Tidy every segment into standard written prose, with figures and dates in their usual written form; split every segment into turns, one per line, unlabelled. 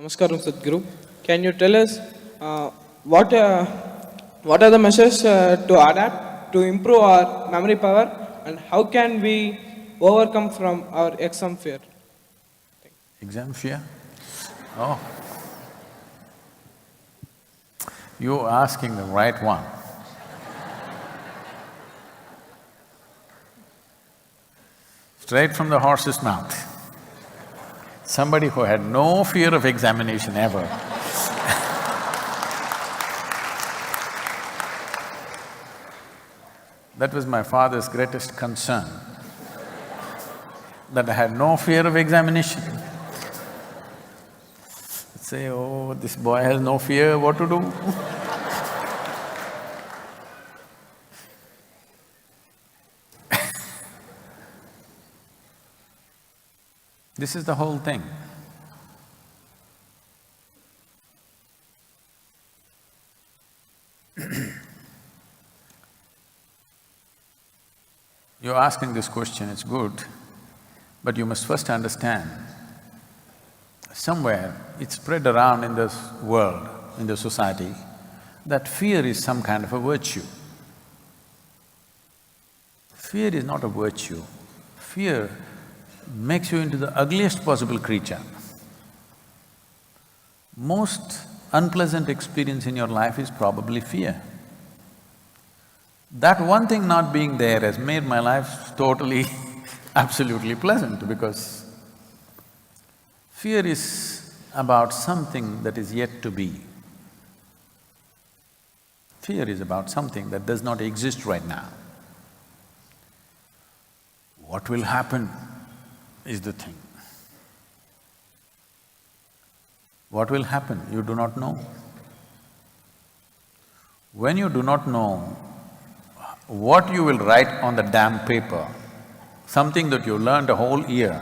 Namaskaram Sadhguru. Can you tell us what are the measures to adapt to improve our memory power, and how can we overcome from our exam fear?
Exam fear? Oh. You're asking the right one. Straight from the horse's mouth. Somebody who had no fear of examination ever. That was my father's greatest concern, that I had no fear of examination. Say, oh, this boy has no fear, what to do? This is the whole thing. You're asking this question, it's good, but you must first understand, somewhere it's spread around in this world, in the society, that fear is some kind of a virtue. Fear is not a virtue. Fear makes you into the ugliest possible creature. Most unpleasant experience in your life is probably fear. That one thing not being there has made my life totally, absolutely pleasant, because fear is about something that is yet to be. Fear is about something that does not exist right now. What will happen is the thing. What will happen, you do not know. When you do not know what you will write on the damn paper, something that you learned a whole year,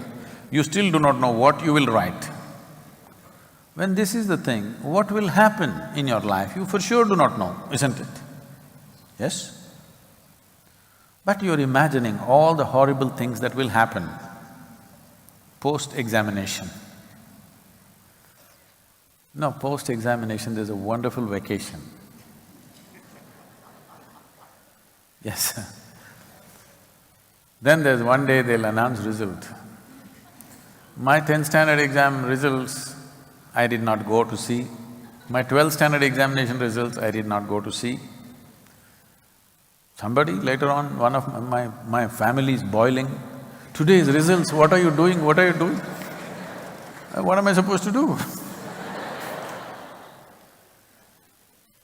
you still do not know what you will write. When this is the thing, what will happen in your life, you for sure do not know, isn't it? Yes? But you're imagining all the horrible things that will happen post-examination. No, post-examination there's a wonderful vacation. Yes. Then there's one day they'll announce result. My 10th standard exam results, I did not go to see. My 12th standard examination results, I did not go to see. Somebody later on, one of my family is boiling. Today's results, what are you doing, what are you doing? What am I supposed to do?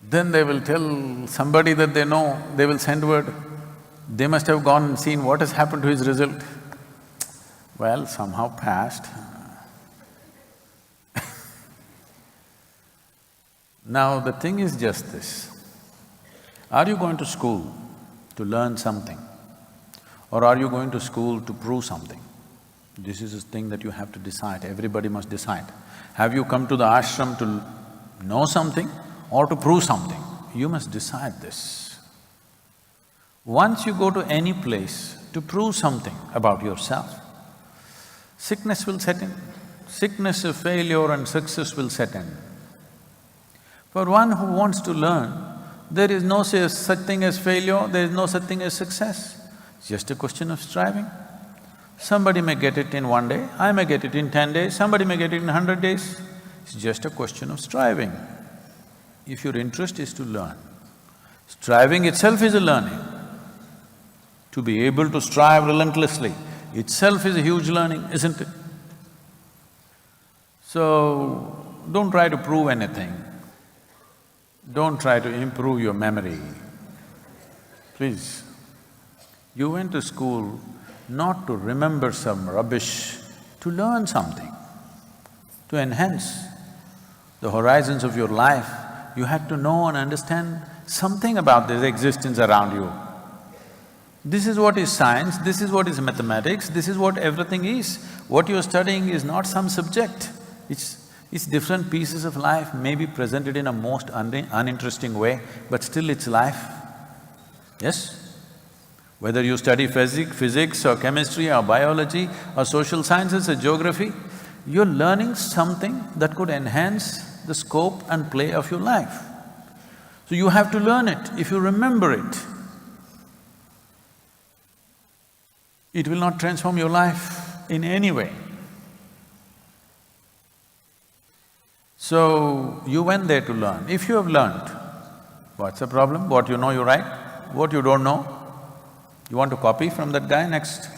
Then they will tell somebody that they know, they will send word. They must have gone and seen what has happened to his result. Well, somehow passed. Now the thing is just this, are you going to school to learn something, or are you going to school to prove something? This is a thing that you have to decide, everybody must decide. Have you come to the ashram to know something or to prove something? You must decide this. Once you go to any place to prove something about yourself, sickness will set in. Sickness of failure and success will set in. For one who wants to learn, there is no such thing as failure, there is no such thing as success. It's just a question of striving. Somebody may get it in 1 day, I may get it in 10 days, somebody may get it in 100 days. It's just a question of striving. If your interest is to learn, striving itself is a learning. To be able to strive relentlessly itself is a huge learning, isn't it? So, don't try to prove anything. Don't try to improve your memory, please. You went to school not to remember some rubbish, to learn something, to enhance the horizons of your life. You had to know and understand something about this existence around you. This is what is science, this is what is mathematics, this is what everything is. What you're studying is not some subject, it's different pieces of life, maybe presented in a most uninteresting way, but still it's life. Yes? Whether you study physics or chemistry or biology or social sciences or geography, you're learning something that could enhance the scope and play of your life. So you have to learn it. If you remember it, it will not transform your life in any way. So, you went there to learn. If you have learned, what's the problem? What you know, you write. What you don't know, you want to copy from that guy next.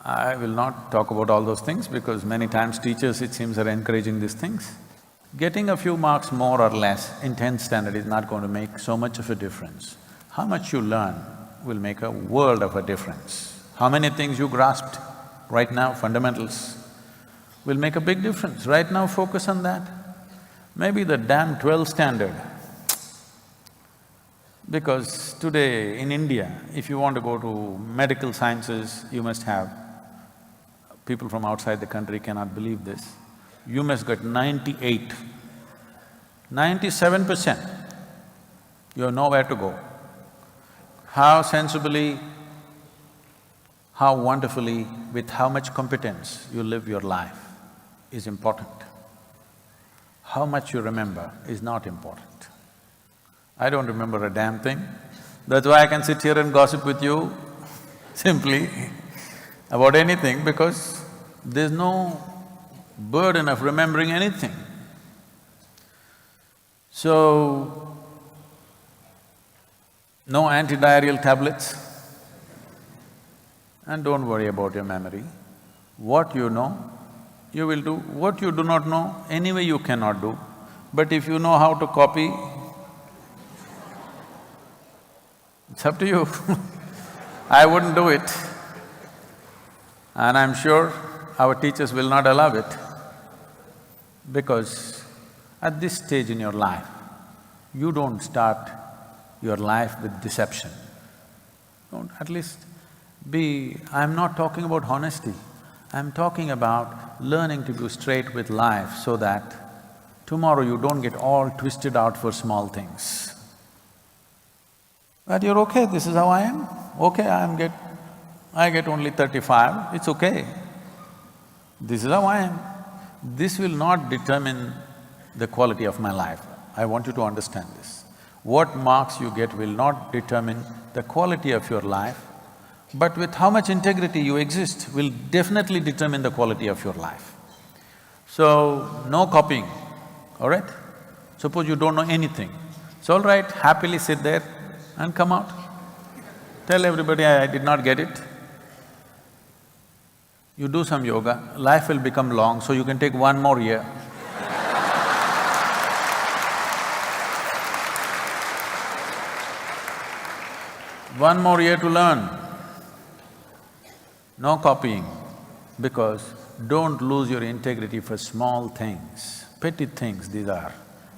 I will not talk about all those things because many times teachers, it seems, are encouraging these things. Getting a few marks more or less in 10th standard is not going to make so much of a difference. How much you learn will make a world of a difference. How many things you grasped right now, fundamentals, will make a big difference. Right now, focus on that. Maybe the damn 12th standard. Because today in India, if you want to go to medical sciences, you must have… people from outside the country cannot believe this. You must get 98, 97%, you have nowhere to go. How sensibly, how wonderfully, with how much competence you live your life is important. How much you remember is not important. I don't remember a damn thing. That's why I can sit here and gossip with you simply about anything, because there's no burden of remembering anything. So, no antidiarrheal tablets, and don't worry about your memory. What you know, you will do. What you do not know, anyway you cannot do. But if you know how to copy, it's up to you. I wouldn't do it. And I'm sure our teachers will not allow it, because at this stage in your life, you don't start your life with deception. Don't, at least be… I'm not talking about honesty, I'm talking about learning to go straight with life so that tomorrow you don't get all twisted out for small things. That you're okay, this is how I am, okay, I get only 35, it's okay. This is how I am. This will not determine the quality of my life. I want you to understand this. What marks you get will not determine the quality of your life, but with how much integrity you exist will definitely determine the quality of your life. So, no copying, all right? Suppose you don't know anything, it's all right, happily sit there and come out. Tell everybody, I did not get it. You do some yoga, life will become long, so you can take 1 more year. One more year to learn. No copying, because don't lose your integrity for small things, petty things these are.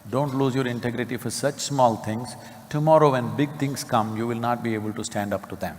Don't lose your integrity for such small things. Tomorrow when big things come, you will not be able to stand up to them.